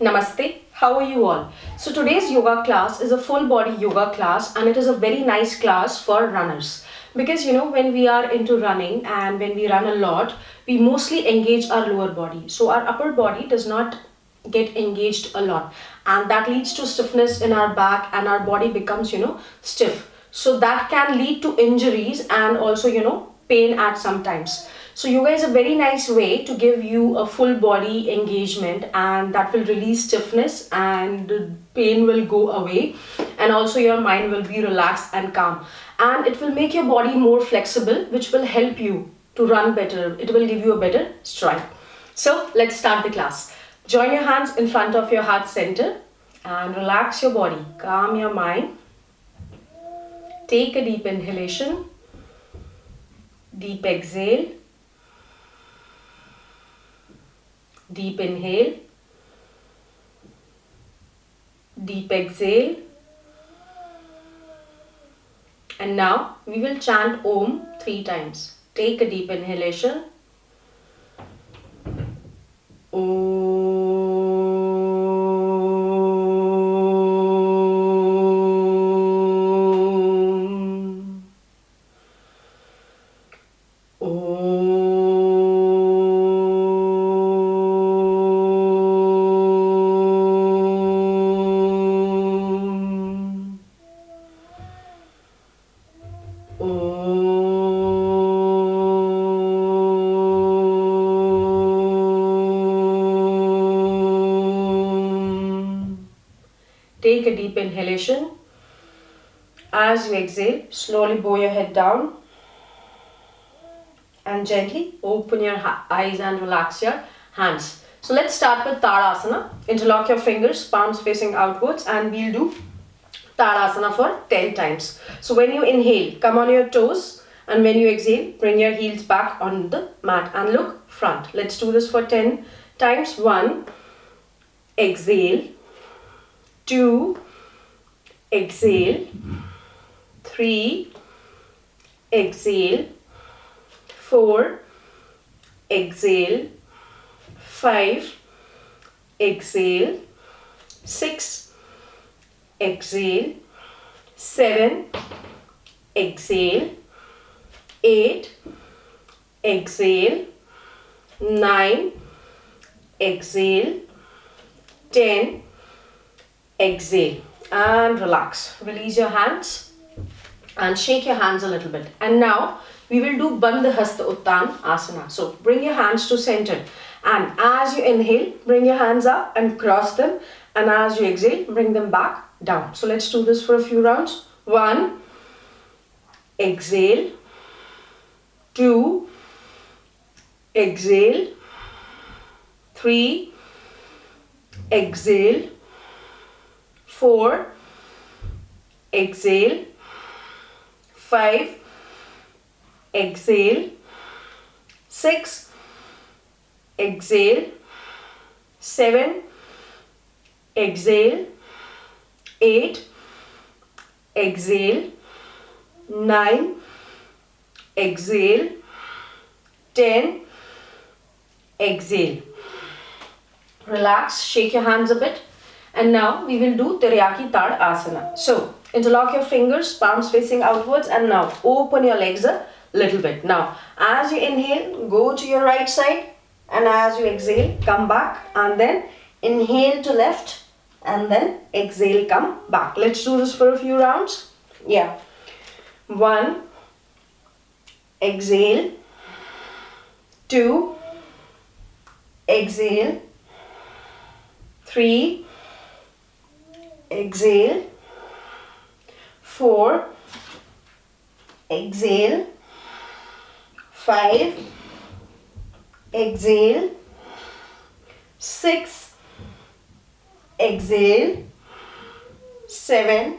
Namaste, how are you all? So today's yoga class is a full body yoga class and it is a very nice class for runners. Because when we are into running and when we run a lot, we mostly engage our lower body. So our upper body does not get engaged a lot and that leads to stiffness in our back and our body becomes stiff. So that can lead to injuries and also pain at some times. So yoga is a very nice way to give you a full body engagement and that will release stiffness and pain will go away and also your mind will be relaxed and calm and it will make your body more flexible, which will help you to run better. It will give you a better stride. So let's start the class. Join your hands in front of your heart center and relax your body. Calm your mind. Take a deep inhalation. Deep exhale. Deep inhale. Deep exhale. And now we will chant Om 3 times. Take a deep inhalation. Om. Take a deep inhalation. As you exhale, slowly bow your head down and gently open your eyes and relax your hands. So let's start with Tadasana. Interlock your fingers, palms facing outwards, and we'll do Tadasana for 10 times. So when you inhale, come on your toes, and when you exhale, bring your heels back on the mat and look front. Let's do this for 10 times. 1, exhale. 2, exhale. 3, exhale. 4, exhale. 5, exhale. 6, exhale. 7, exhale. 8, exhale. 9, exhale. 10, exhale and relax. Release your hands and shake your hands a little bit. And now we will do Bandha Hasta Uttan Asana. So bring your hands to center and as you inhale, bring your hands up and cross them, and as you exhale, bring them back down. So let's do this for a few rounds. 1, exhale. 2, exhale. 3, exhale. 4, exhale. 5, exhale. 6, exhale. 7, exhale. 8, exhale. 9, exhale. 10, exhale. Relax, shake your hands a bit. And now we will do Teriyaki Tad Asana. So interlock your fingers, palms facing outwards, and now open your legs a little bit. Now as you inhale, go to your right side, and as you exhale, come back, and then inhale to left, and then exhale, come back. Let's do this for a few rounds. Yeah. 1, exhale. 2, exhale. 3, exhale. 4, exhale. 5, exhale. 6, exhale. 7,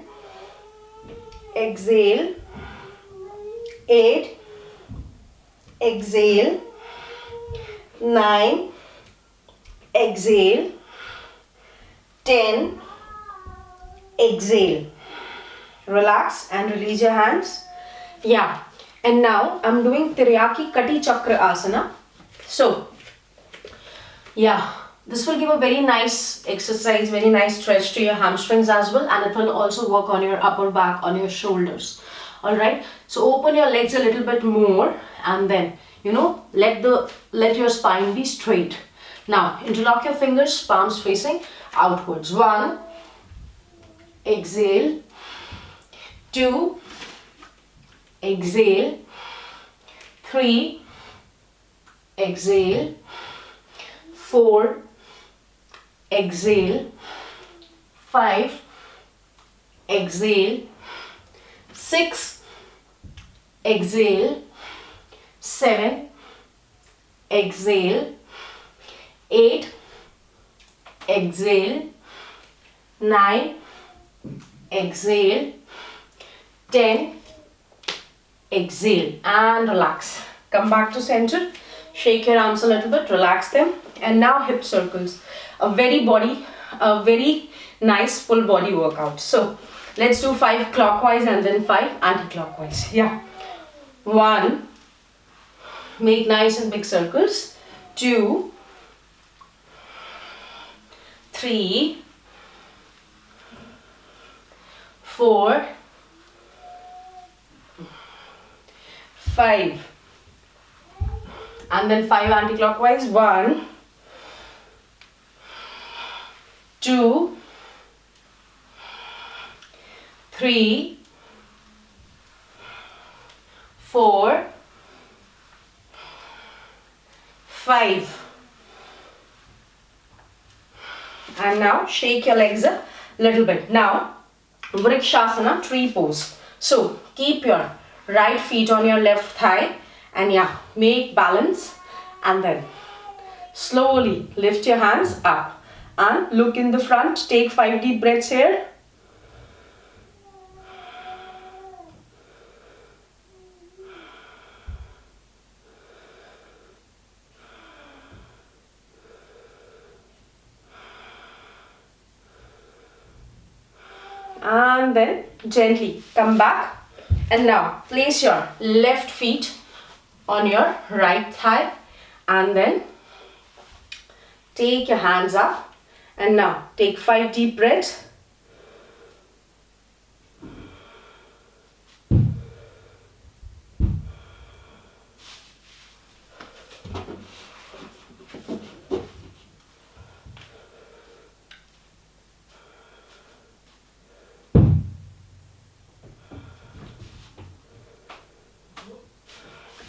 exhale. 8, exhale. 9, exhale. 10, exhale. Relax and release your hands. Yeah, and now I'm doing Teriyaki Kati Chakra Asana. So, yeah, This will give a very nice exercise, very nice stretch to your hamstrings as well, and it will also work on your upper back, on your shoulders. Alright, so open your legs a little bit more, and then, you know, let your spine be straight. Now, interlock your fingers, palms facing outwards. 1, exhale. 2, exhale. 3, exhale. 4, exhale. 5, exhale. 6, exhale. 7, exhale. 8, exhale. 9, exhale. 10, exhale, and relax. Come back to center, shake your arms a little bit, relax them, and now hip circles. A very nice full body workout. So let's do 5 clockwise and then 5 anti-clockwise. Yeah. 1, make nice and big circles. 2, 3, 4, 5, and then 5 anti-clockwise. 1, 2, 3, 4, 5. And now shake your legs a little bit. Now Vrikshasana, tree pose. So keep your right feet on your left thigh, and yeah, make balance, and then slowly lift your hands up and look in the front. Take 5 deep breaths here. And then gently come back, and now place your left feet on your right thigh, and then take your hands up, and now take 5 deep breaths.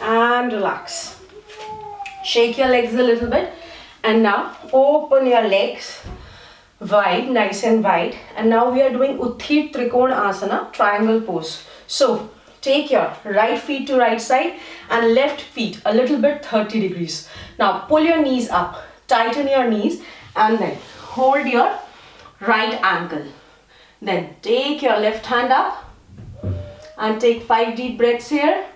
And relax. Shake your legs a little bit, and now open your legs wide, nice and wide. And now we are doing Utthit Trikona Asana, triangle pose. So take your right feet to right side and left feet a little bit 30 degrees. Now pull your knees up, tighten your knees, and then hold your right ankle. Then take your left hand up and take 5 deep breaths here.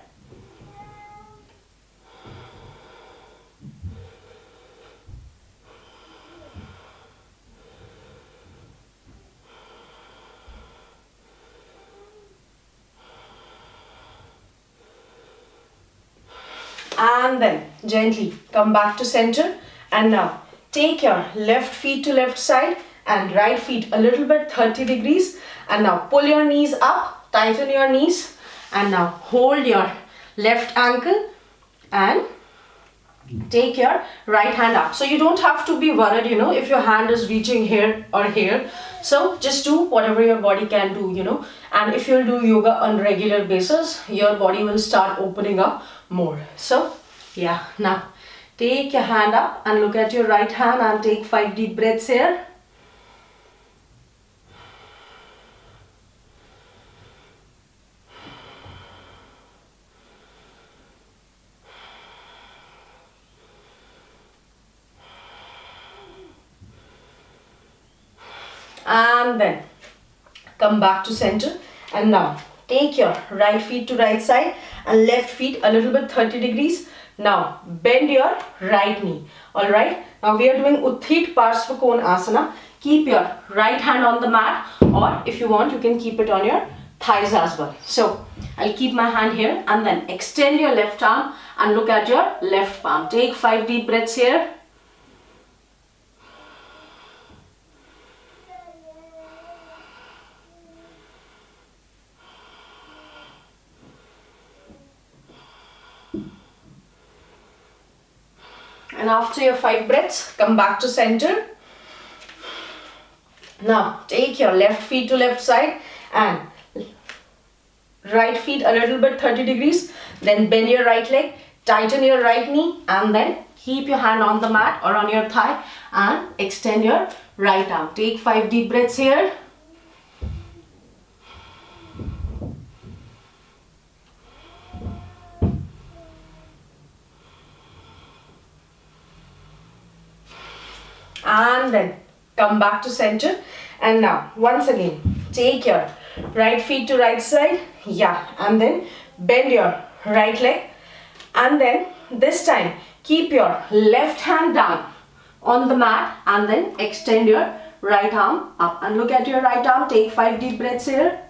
And then gently come back to center, and now take your left feet to left side and right feet a little bit 30 degrees, and now pull your knees up, tighten your knees, and now hold your left ankle and take your right hand up. So you don't have to be worried, you know, if your hand is reaching here or here. So just do whatever your body can do, you know, and if you'll do yoga on regular basis, your body will start opening up more. So yeah, now take your hand up and look at your right hand and take 5 deep breaths here. And then come back to center, and now take your right feet to right side and left feet a little bit 30 degrees. Now bend your right knee. Alright, now we are doing Utthit Parshva Asana. Keep your right hand on the mat, or if you want you can keep it on your thighs as well. So I'll keep my hand here, and then extend your left arm and look at your left palm. Take 5 deep breaths here. And after your 5 breaths, come back to center. Now take your left feet to left side and right feet a little bit 30 degrees. Then bend your right leg, tighten your right knee, and then keep your hand on the mat or on your thigh and extend your right arm. Take 5 deep breaths here. And then come back to center. And now once again take your right feet to right side, and then bend your right leg, and then this time keep your left hand down on the mat and then extend your right arm up and look at your right arm. Take 5 deep breaths here.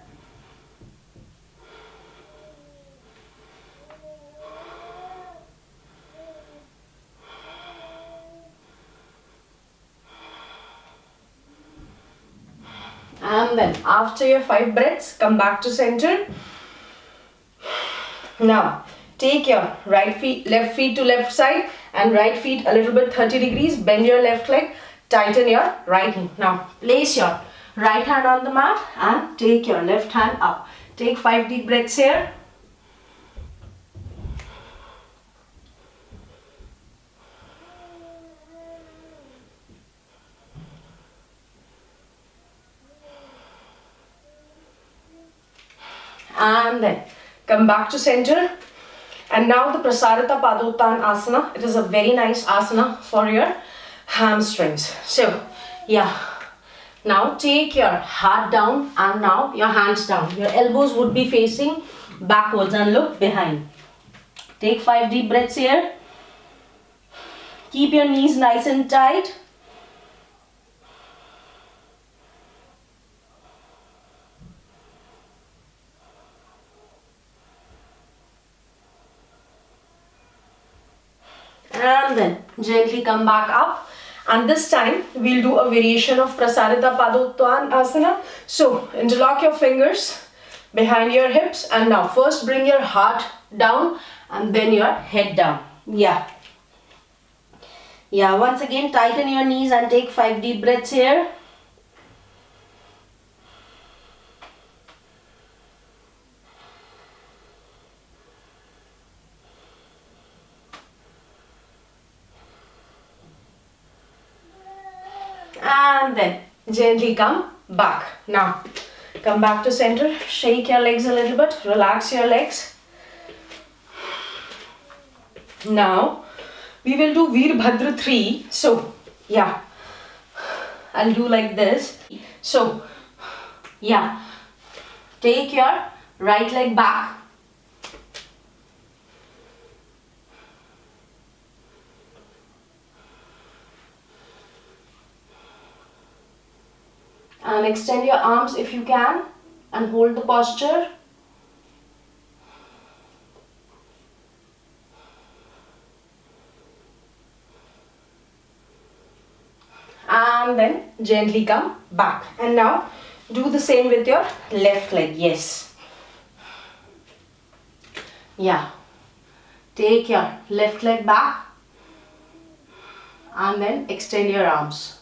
And then after your 5 breaths, come back to center. Now take your left feet to left side and right feet a little bit 30 degrees. Bend your left leg, tighten your right knee. Now place your right hand on the mat and take your left hand up. Take 5 deep breaths here. And then come back to center. And now the Prasarita Padottan Asana. It is a very nice asana for your hamstrings. So now take your heart down and now your hands down. Your elbows would be facing backwards and look behind. Take 5 deep breaths here. Keep your knees nice and tight. And then gently come back up, and this time we'll do a variation of Prasarita Padottan Asana. So interlock your fingers behind your hips, and now first bring your heart down and then your head down. Once again tighten your knees and take 5 deep breaths here. And then gently come back. Now come back to center. Shake your legs a little bit. Relax your legs. Now we will do Veerbhadra 3. So I'll do like this. So take your right leg back. And extend your arms if you can and hold the posture. And then gently come back. And now do the same with your left leg. Take your left leg back and then extend your arms.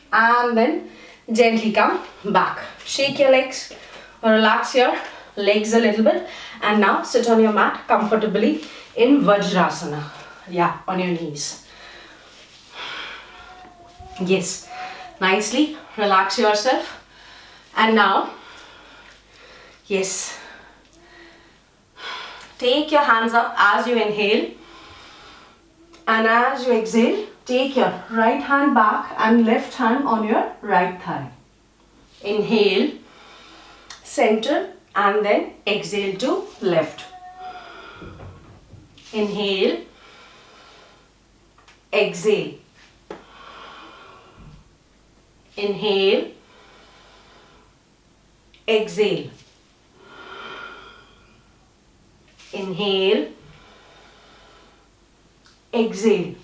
And then gently come back. Shake your legs or relax your legs a little bit, and now sit on your mat comfortably in Vajrasana. On your knees. Nicely relax yourself. And now take your hands up as you inhale, and as you exhale take your right hand back and left hand on your right thigh. Inhale, center, and then exhale to left. Inhale, exhale. Inhale, exhale. Inhale, exhale.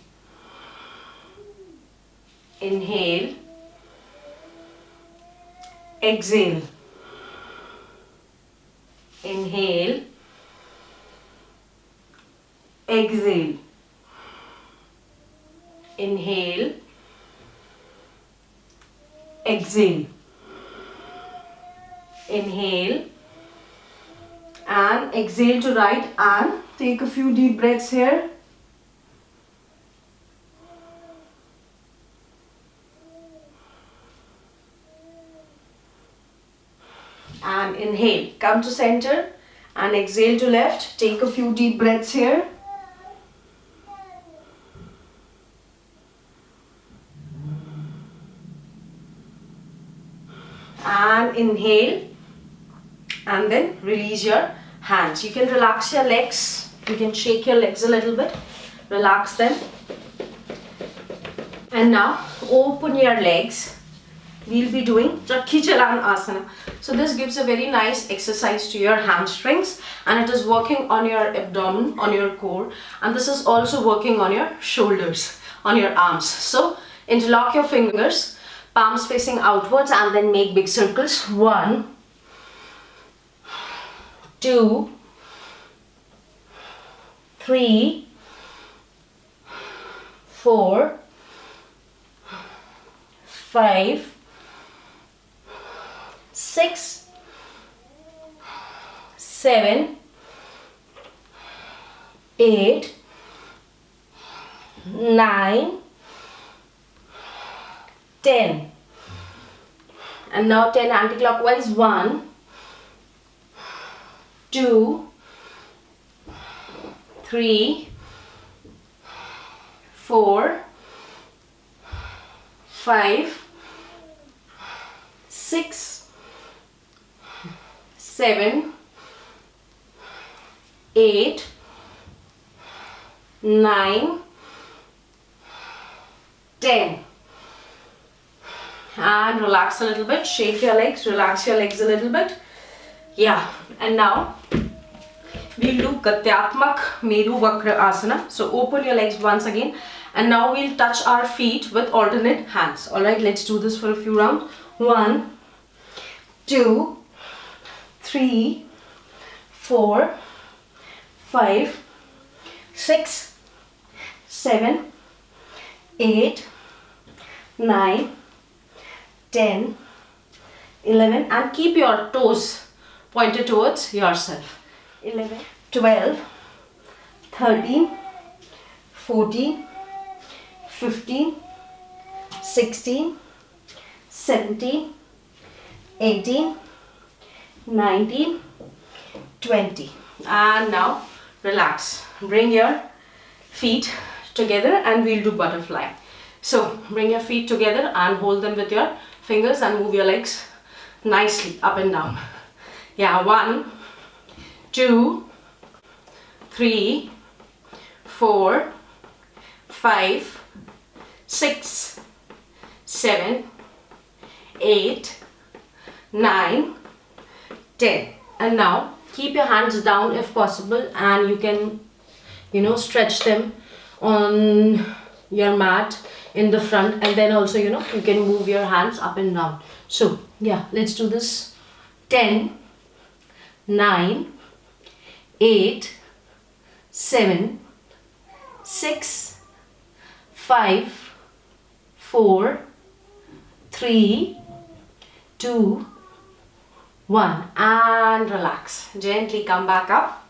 Inhale, exhale, inhale, exhale, inhale, exhale, inhale, and exhale to right, and take a few deep breaths here. And inhale, come to center and exhale to left. Take a few deep breaths here. And inhale, and then release your hands. You can relax your legs. You can shake your legs a little bit. Relax them. And now open your legs. We'll be doing Chakki Chalan Asana. So this gives a very nice exercise to your hamstrings, and it is working on your abdomen, on your core, and this is also working on your shoulders, on your arms. So interlock your fingers, palms facing outwards, and then make big circles. 1, 2, 3, 4, 5, 6, 7, 8, 9, 10. And now 10 anti-clockwise. 1, 2, 3, 4, 5, 6, 7, 8, 9, 10. And relax a little bit, shake your legs, relax your legs a little bit. Yeah, and now we'll do Gatyatmak Meru Vakra Asana. So open your legs once again, and now we'll touch our feet with alternate hands. Alright, let's do this for a few rounds. 1, 2, 3, 4, 5, 6, 7, 8, 9, 10, 11, and keep your toes pointed towards yourself. 11, 12, 13, 14, 15, 16, 17, 18, 19, 20. And now relax. Bring your feet together and we'll do butterfly. So bring your feet together and hold them with your fingers and move your legs nicely up and down. Yeah, 1, 2, 3, 4, 5, 6, 7, 8, 9, 10. And now keep your hands down if possible, and you can, stretch them on your mat in the front, and then also, you can move your hands up and down. So yeah, let's do this. 10, 9, 8, 7, 6, 5, 4, 3, 2, 1, and relax. Gently come back up,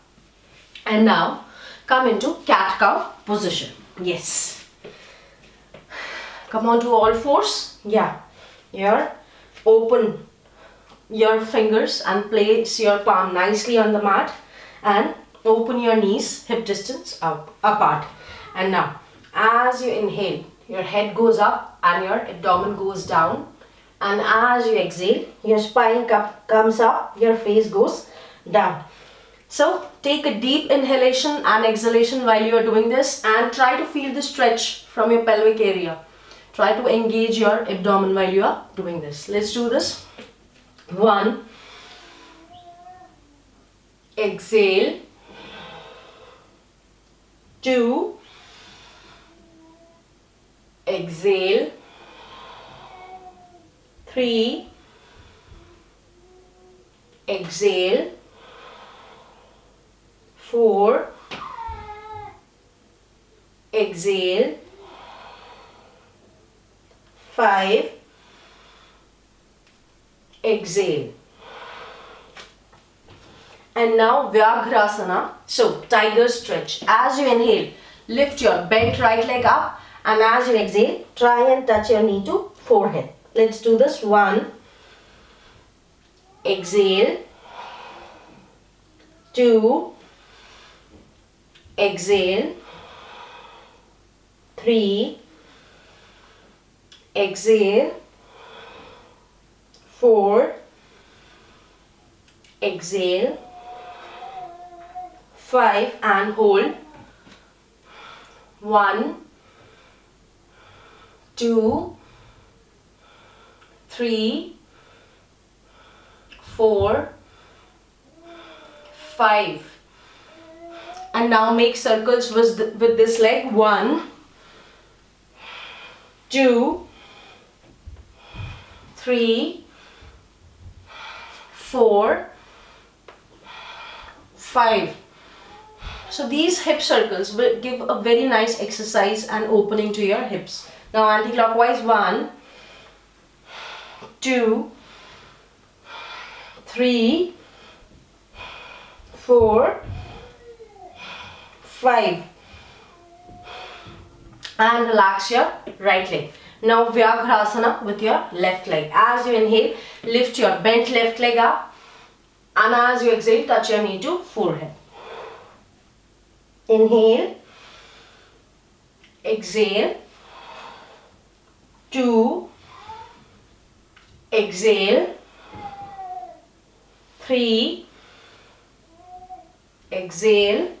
and now come into cat-cow position. Yes. Come on to all fours. Yeah. Here, open your fingers and place your palm nicely on the mat, and open your knees hip distance apart. And now, as you inhale, your head goes up and your abdomen goes down. And as you exhale, your spine comes up, your face goes down. So take a deep inhalation and exhalation while you are doing this, and try to feel the stretch from your pelvic area. Try to engage your abdomen while you are doing this. Let's do this. 1, exhale. 2, exhale. 3, exhale, 4, exhale, 5, exhale. And now Vyagrasana. So tiger stretch. As you inhale, lift your bent right leg up, and as you exhale, try and touch your knee to forehead. Let's do this. 1, exhale, 2, exhale, 3, exhale, 4, exhale, 5, and hold. 1, 2, 3, 4, 5. And now make circles with this leg. 1, 2, 3, 4, 5. So these hip circles will give a very nice exercise and opening to your hips. Now anti-clockwise. 1, 2, 3, 4, 5. And relax your right leg. Now Vyagrasana with your left leg. As you inhale, lift your bent left leg up, and as you exhale, touch your knee to forehead. Inhale, exhale, 2, exhale, 3, exhale,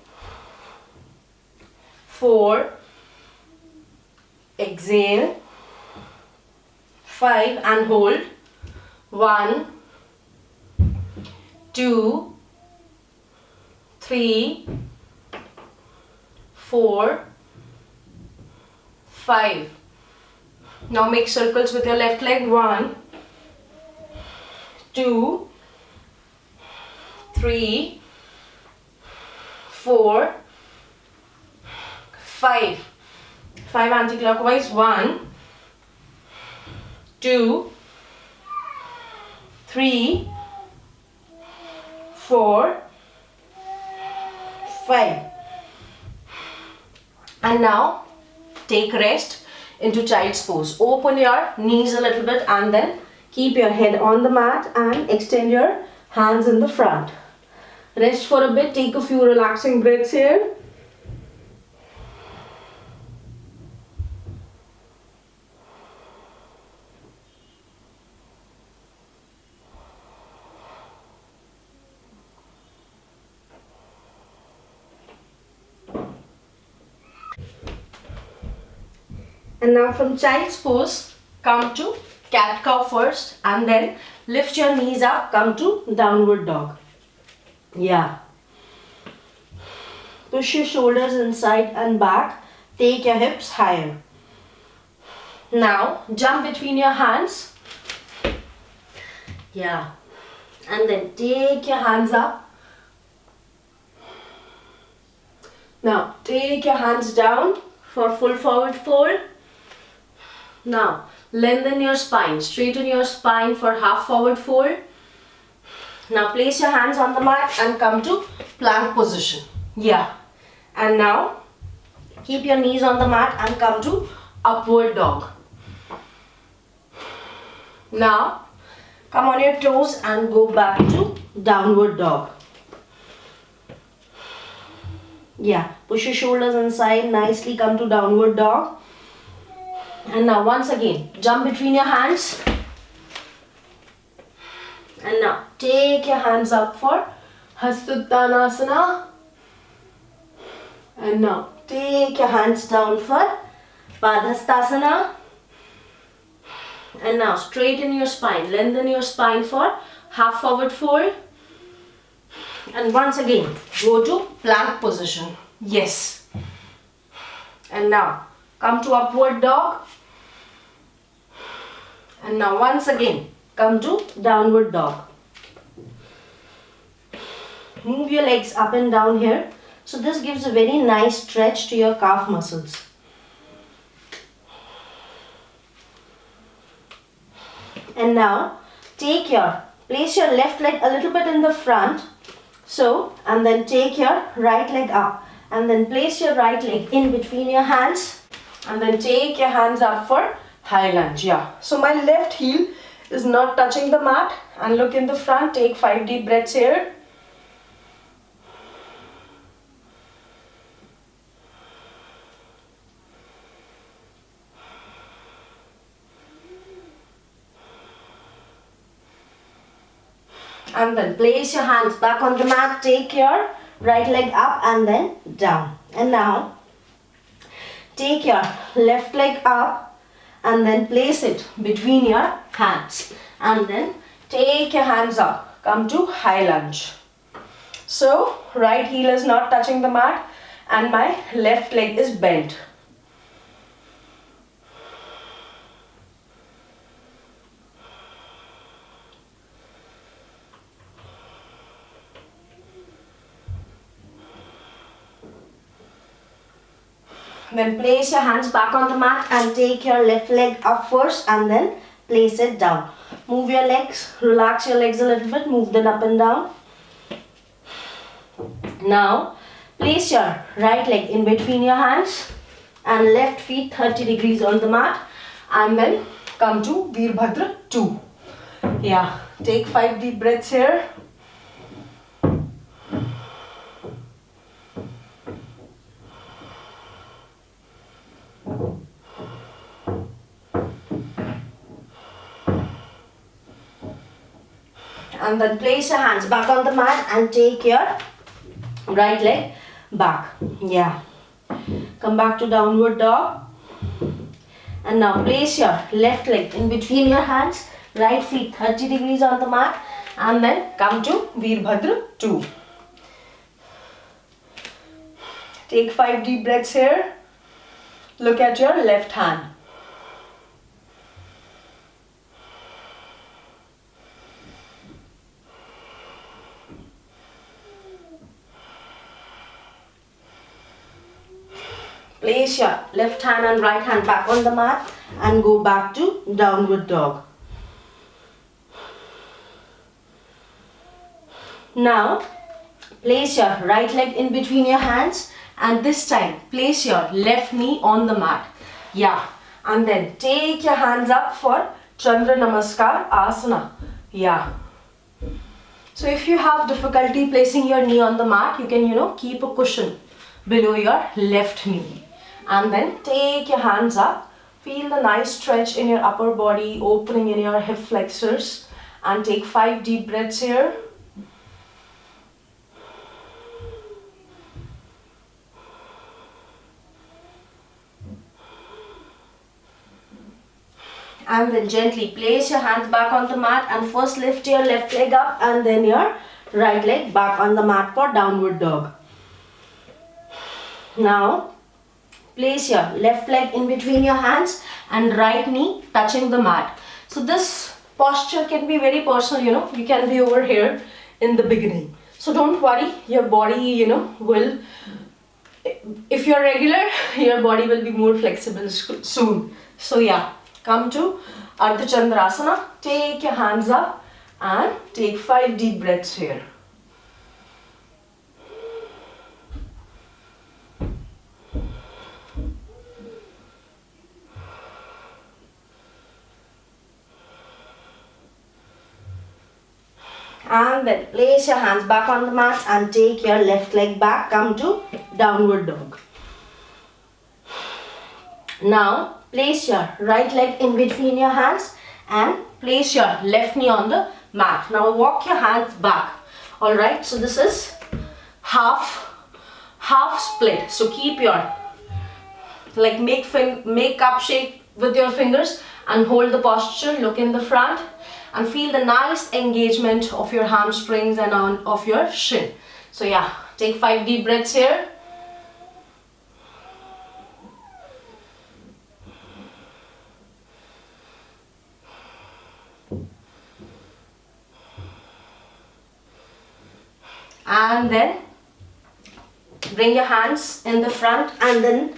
4, exhale, 5, and hold. 1, 2, 3, 4, 5. Now make circles with your left leg. 1, 2, 3, 4, 5. 5 anti-clockwise. 1, 2, 3, 4, 5. And now take rest into child's pose. Open your knees a little bit and then keep your head on the mat and extend your hands in the front. Rest for a bit. Take a few relaxing breaths here. And now from child's pose, come to cat-cow first, and then lift your knees up, come to downward dog. Yeah. Push your shoulders inside and back. Take your hips higher. Now jump between your hands. Yeah. And then take your hands up. Now take your hands down for full forward fold. Now lengthen your spine, straighten your spine for half forward fold. Now place your hands on the mat and come to plank position. Yeah. And now keep your knees on the mat and come to upward dog. Now come on your toes and go back to downward dog. Yeah. Push your shoulders inside nicely, come to downward dog. And now once again, jump between your hands. And now take your hands up for Hastuttanasana. And now take your hands down for Padhastasana. And now straighten your spine, lengthen your spine for half forward fold. And once again, go to plank position. Yes. And now come to upward dog. And now once again, come to downward dog. move your legs up and down here. So this gives a very nice stretch to your calf muscles. And now place your left leg a little bit in the front. So, and then take your right leg up. And then place your right leg in between your hands. And then take your hands up for high lunge. Yeah. So my left heel is not touching the mat. And look in the front. Take 5 deep breaths here. And then place your hands back on the mat. Take your right leg up and then down. And now take your left leg up and then place it between your hands. And then take your hands up. Come to high lunge. So right heel is not touching the mat and my left leg is bent. Then place your hands back on the mat and take your left leg up first and then place it down. Move your legs, relax your legs a little bit, move them up and down. Now place your right leg in between your hands and left feet 30 degrees on the mat and then come to Veerbhadra 2. Yeah, take 5 deep breaths here. And then place your hands back on the mat and take your right leg back. Yeah. Come back to downward dog. And now place your left leg in between your hands. Right feet 30 degrees on the mat. And then come to Veerbhadra 2. Take 5 deep breaths here. Look at your left hand. Place your left hand and right hand back on the mat and go back to downward dog. Now, place your right leg in between your hands and this time place your left knee on the mat. Yeah, and then take your hands up for Chandra Namaskar Asana. Yeah. So if you have difficulty placing your knee on the mat, you can, keep a cushion below your left knee. And then take your hands up. Feel the nice stretch in your upper body, opening in your hip flexors. And take 5 deep breaths here. And then gently place your hands back on the mat and first lift your left leg up and then your right leg back on the mat for downward dog. Now, place your left leg in between your hands and right knee touching the mat. So this posture can be very personal, you can be over here in the beginning. So don't worry, your body, will, if you're regular, your body will be more flexible soon. So yeah, come to Ardha Chandrasana, take your hands up and take 5 deep breaths here. And then place your hands back on the mat and take your left leg back. Come to downward dog. Now place your right leg in between your hands and place your left knee on the mat. Now walk your hands back. Alright, so this is half split. So keep your, make cup shape with your fingers and hold the posture. Look in the front. And feel the nice engagement of your hamstrings and of your shin. So yeah, take 5 deep breaths here. and then bring your hands in the front and then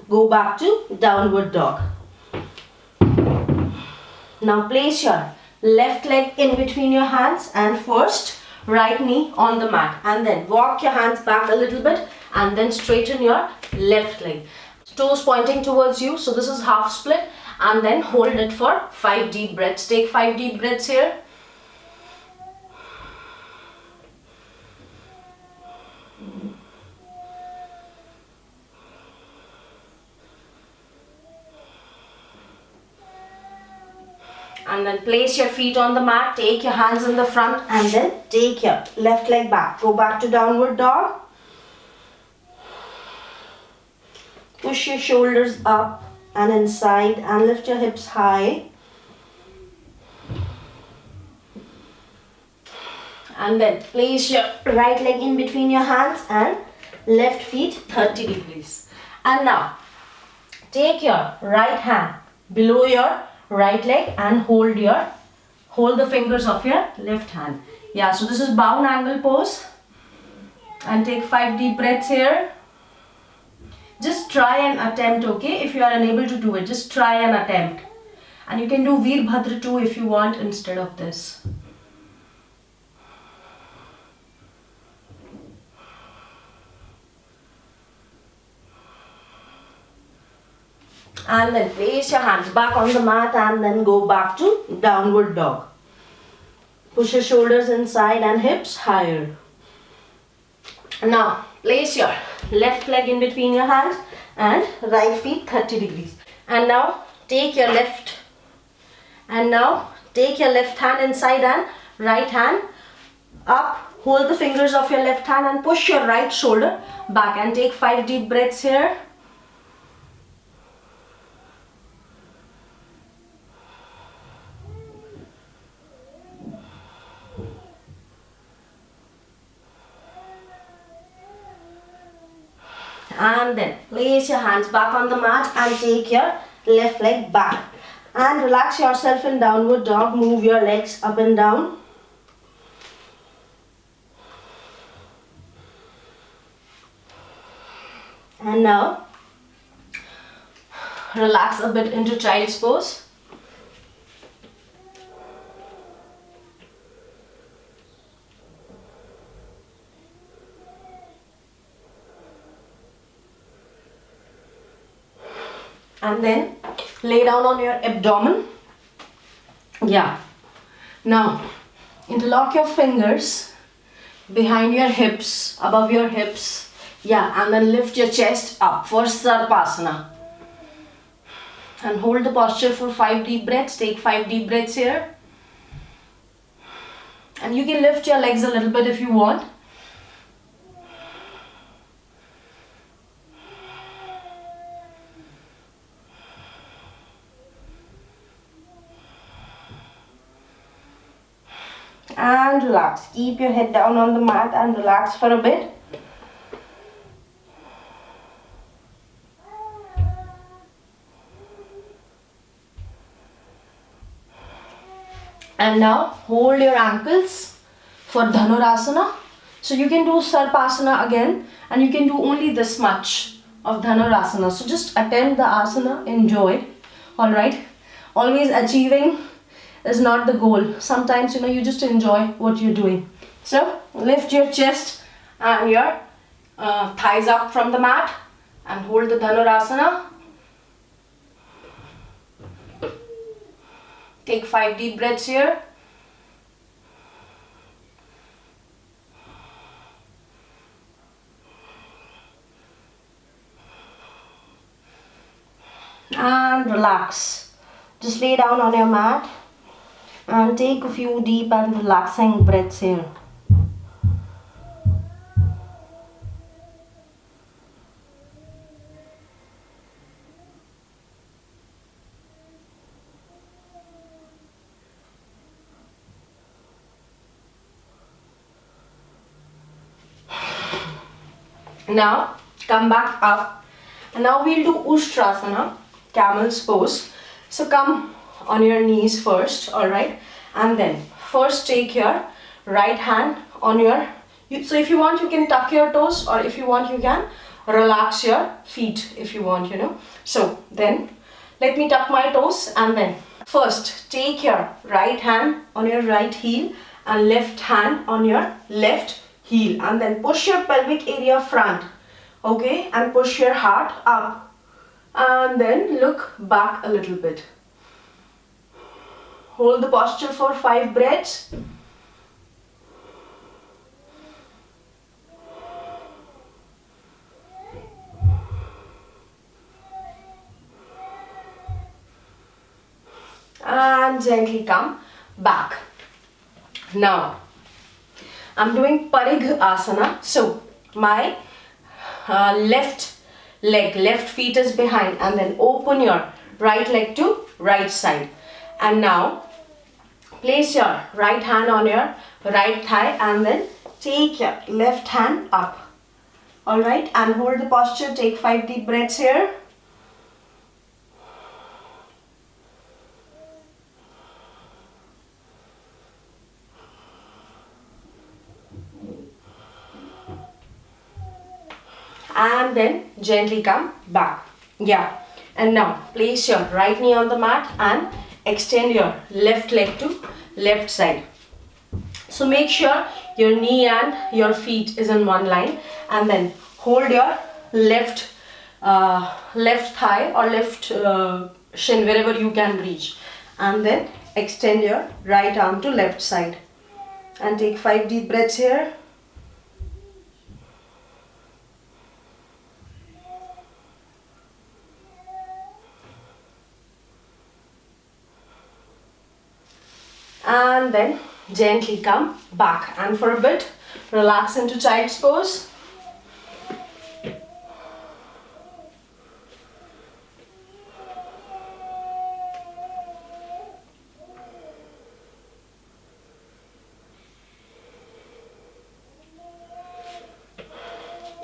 go back to downward dog. Now place your left leg in between your hands and first right knee on the mat, and then walk your hands back a little bit and then straighten your left leg. Toes pointing towards you, so this is half split, and then hold it for 5 deep breaths. Take 5 deep breaths here. And then place your feet on the mat, take your hands in the front and then take your left leg back. Go back to downward dog. Push your shoulders up and inside and lift your hips high. And then place your right leg in between your hands and left feet 30 degrees. And now take your right hand below your right leg and hold the fingers of your left hand. Yeah, so this is bound angle pose. And take 5 deep breaths here. Just try and attempt, okay? If you are unable to do it, just try and attempt. And you can do Veerbhadra too if you want instead of this. And then place your hands back on the mat and then go back to downward dog. Push your shoulders inside and hips higher. Now place your left leg in between your hands and right feet 30 degrees. And now take your left hand inside and right hand up. Hold the fingers of your left hand and push your right shoulder back and take 5 deep breaths here. And then place your hands back on the mat and take your left leg back. And relax yourself in downward dog. Move your legs up and down. And now relax a bit into child's pose. And then lay down on your abdomen. Yeah. Now interlock your fingers behind your hips, above your hips. Yeah, and then lift your chest up for Sarpasana. And hold the posture for 5 deep breaths. Take 5 deep breaths here. And you can lift your legs a little bit if you want. And relax. Keep your head down on the mat and relax for a bit. And now hold your ankles for Dhanurasana. So you can do Sarpasana again, and you can do only this much of Dhanurasana. So just attempt the asana, enjoy it. Alright. Always achieving is not the goal. Sometimes you just enjoy what you're doing. So lift your chest and your thighs up from the mat and hold the Dhanurasana. Take 5 deep breaths here. And relax. Just lay down on your mat and take a few deep and relaxing breaths here. Now come back up, and now we'll do Ustrasana, camel's pose. So come on your knees first, alright, and then first take your right hand on your, So if you want, you can tuck your toes, or if you want, you can relax your feet if you want, you know. So then let me tuck my toes, and then first take your right hand on your right heel and left hand on your left heel, and then push your pelvic area front, okay, and push your heart up, and then look back a little bit. Hold the posture for 5 breaths. And gently come back. Now I'm doing Parig Asana. So my left leg, left feet is behind, and then open your right leg to right side. And now place your right hand on your right thigh, and then take your left hand up. Alright, and hold the posture. Take 5 deep breaths here. And then gently come back. Yeah. And now place your right knee on the mat and extend your left leg to left side. So make sure your knee and your feet is in one line, and then hold your left thigh or left shin wherever you can reach, and then extend your right arm to left side, and take 5 deep breaths here. And then gently come back, and for a bit relax into child's pose.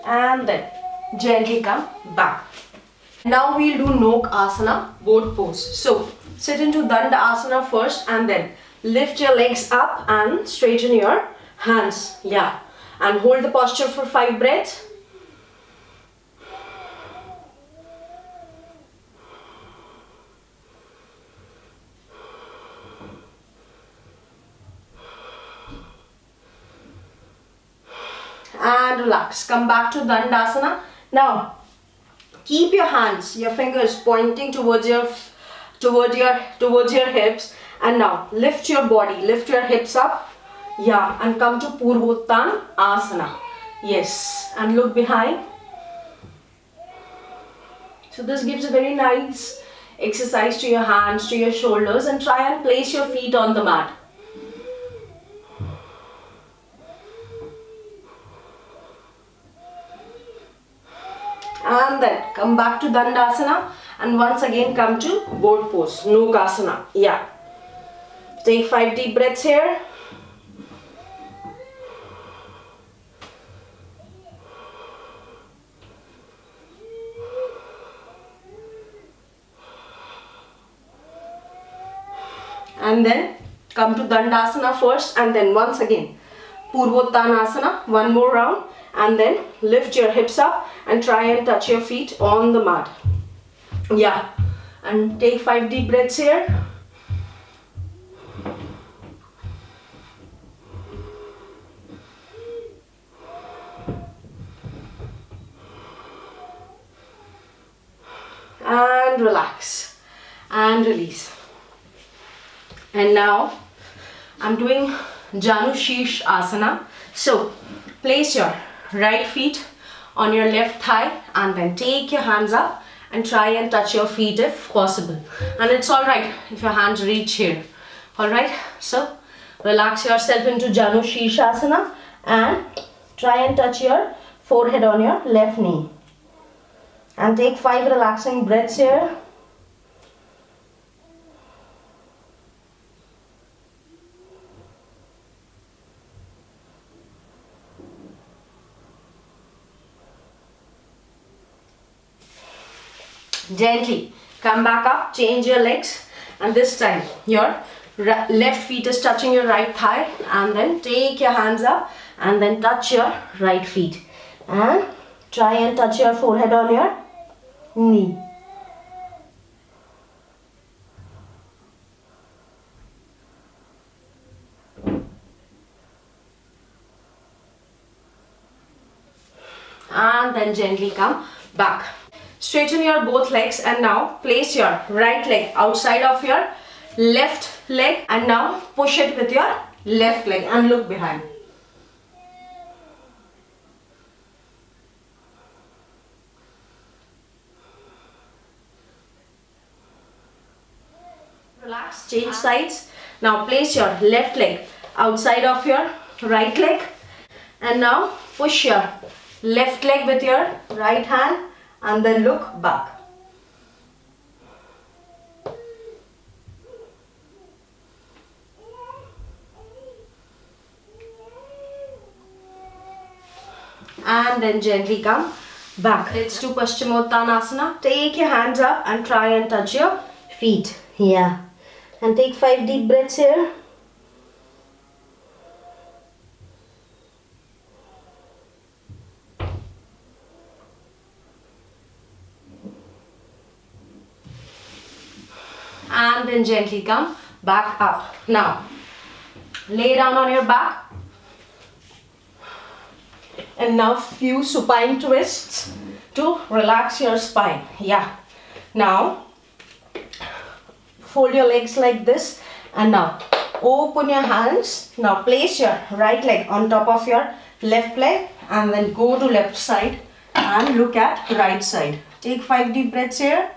And then gently come back. Now we'll do Nok Asana, boat pose. So sit into Danda Asana first, and then lift your legs up and straighten your hands. Yeah. And hold the posture for 5 breaths. And relax. Come back to Dandasana. Now keep your hands, your fingers pointing towards your hips, and now lift your body, lift your hips up. Yeah, and come to Purvottan Asana. Yes, and look behind. So this gives a very nice exercise to your hands, to your shoulders, and try and place your feet on the mat. And then come back to Dandasana, and once again come to boat pose, Nokasana. Yeah. Take 5 deep breaths here. And then come to Dandasana first, and then once again Purvottanasana, one more round, and then lift your hips up and try and touch your feet on the mat. Yeah, and take 5 deep breaths here. And relax and release. And now I'm doing Janu Sheesh Asana. So place your right feet on your left thigh, and then take your hands up and try and touch your feet if possible. And it's alright if your hands reach here. Alright, so relax yourself into Janu Sheesh Asana and try and touch your forehead on your left knee. And take 5 relaxing breaths here. Gently come back up, change your legs, and this time your left feet is touching your right thigh, and then take your hands up and then touch your right feet and try and touch your forehead on your knee. And then gently come back. Straighten your both legs and now place your right leg outside of your left leg and now push it with your left leg and look behind. Relax, change sides. Now place your left leg outside of your right leg and now push your left leg with your right hand and then look back. And then gently come back. Let's do Paschimottanasana. Take your hands up and try and touch your feet. Yeah. And take 5 deep breaths here. And then gently come back up. Now, lay down on your back. And now few supine twists to relax your spine. Yeah. Now, fold your legs like this and now open your hands. Now place your right leg on top of your left leg and then go to left side and look at right side. Take 5 deep breaths here.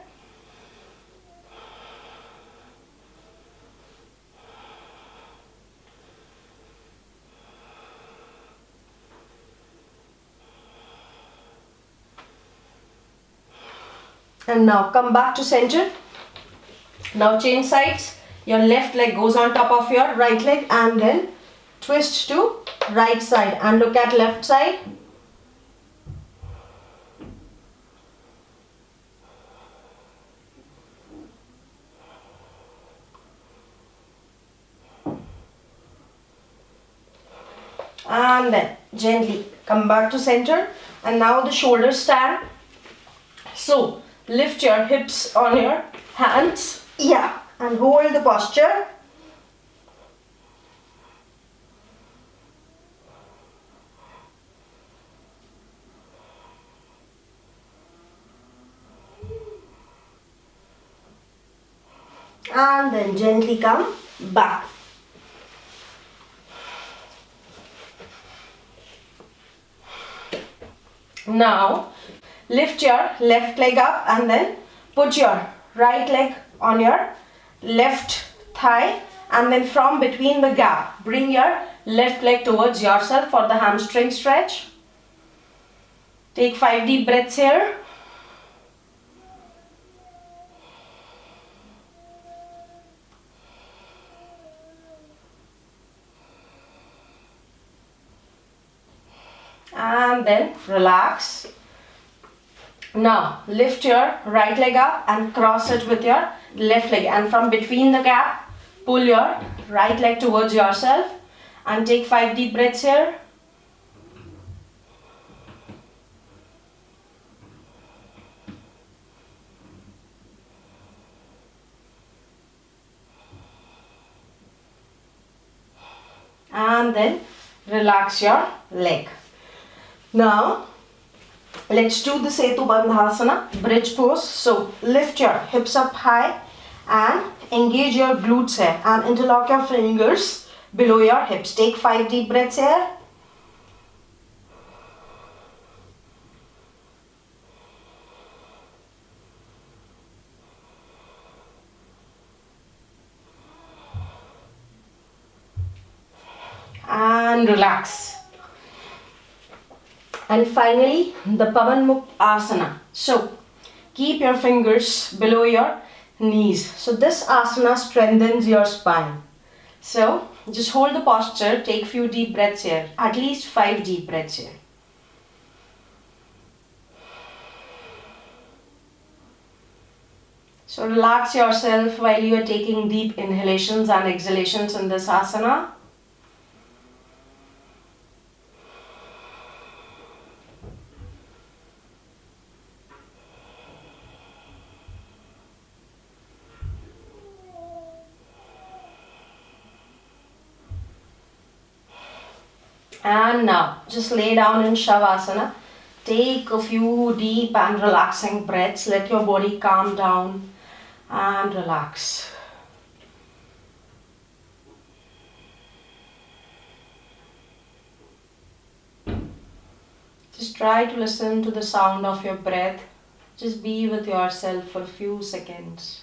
And now come back to center. Now change sides. Your left leg goes on top of your right leg and then twist to right side and look at left side. And then gently come back to center and now the shoulders stand. So lift your hips on your hands, yeah, and hold the posture. And then gently come back. Now lift your left leg up and then put your right leg on your left thigh and then from between the gap, bring your left leg towards yourself for the hamstring stretch. Take 5 deep breaths here. And then relax. Now lift your right leg up and cross it with your left leg and from between the gap pull your right leg towards yourself and take 5 deep breaths here. And then relax your leg. Now let's do the Setu Bandhasana, bridge pose. So lift your hips up high and engage your glutes here and interlock your fingers below your hips. Take 5 deep breaths here. And relax. And finally, the Pavan Mukta Asana. So, keep your fingers below your knees. So, this asana strengthens your spine. So, just hold the posture, take few deep breaths here. At least 5 deep breaths here. So, relax yourself while you are taking deep inhalations and exhalations in this asana. And now just lay down in Shavasana. Take a few deep and relaxing breaths. Let your body calm down and relax. Just try to listen to the sound of your breath. Just be with yourself for a few seconds.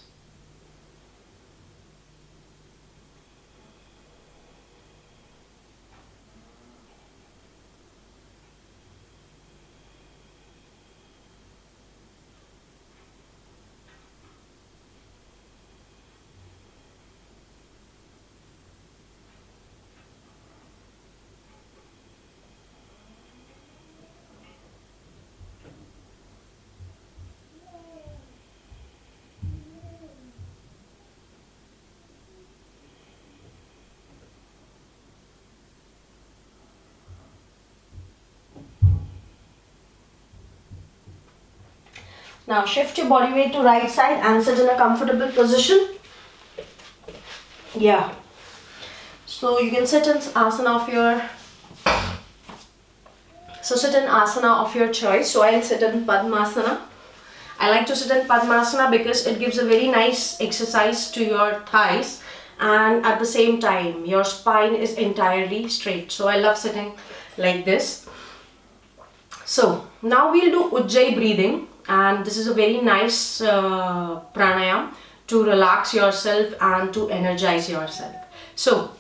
Now shift your body weight to right side and sit in a comfortable position. Yeah. So you can sit in asana of your choice. So I'll sit in Padmasana. I like to sit in Padmasana because it gives a very nice exercise to your thighs, and at the same time your spine is entirely straight. So I love sitting like this. So now we'll do Ujjayi breathing, and this is a very nice pranayam to relax yourself and to energize yourself. So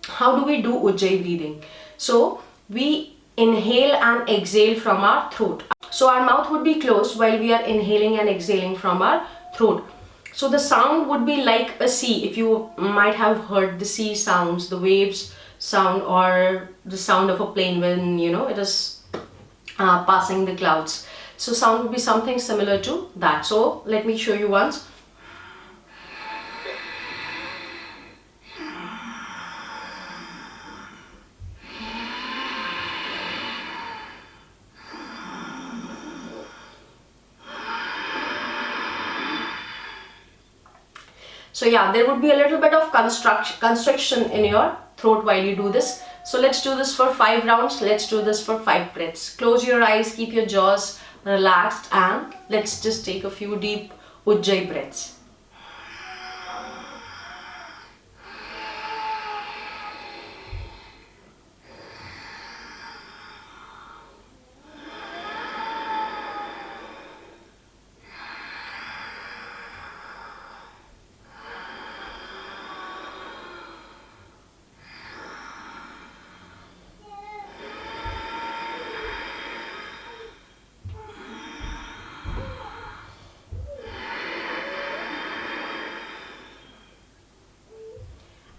how do we do Ujjayi breathing? So we inhale and exhale from our throat. So our mouth would be closed while we are inhaling and exhaling from our throat. So the sound would be like a sea. If you might have heard the sea sounds, the waves sound, or the sound of a plane when it is passing the clouds. So sound would be something similar to that. So let me show you once. So yeah, there would be a little bit of constriction in your throat while you do this. So let's do this for 5 rounds. Let's do this for 5 breaths. Close your eyes, keep your jaws relaxed, and let's just take a few deep Ujjayi breaths.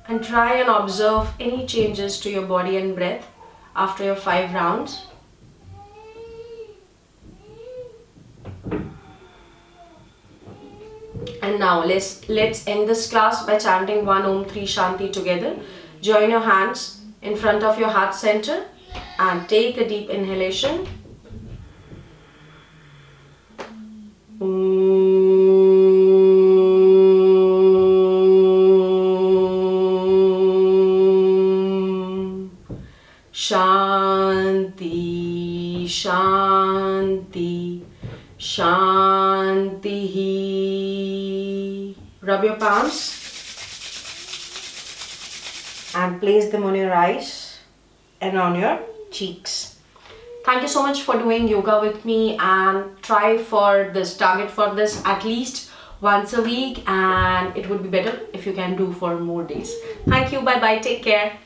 And try and observe any changes to your body and breath after your 5 rounds. And now let's end this class by chanting 1 Om 3 Shanti together. Join your hands in front of your heart center and take a deep inhalation. Shanti, Shanti, Shanti. Rub your palms and place them on your eyes and on your cheeks. Thank you so much for doing yoga with me, and target for this at least once a week, and it would be better if you can do for more days. Thank you. Bye bye. Take care.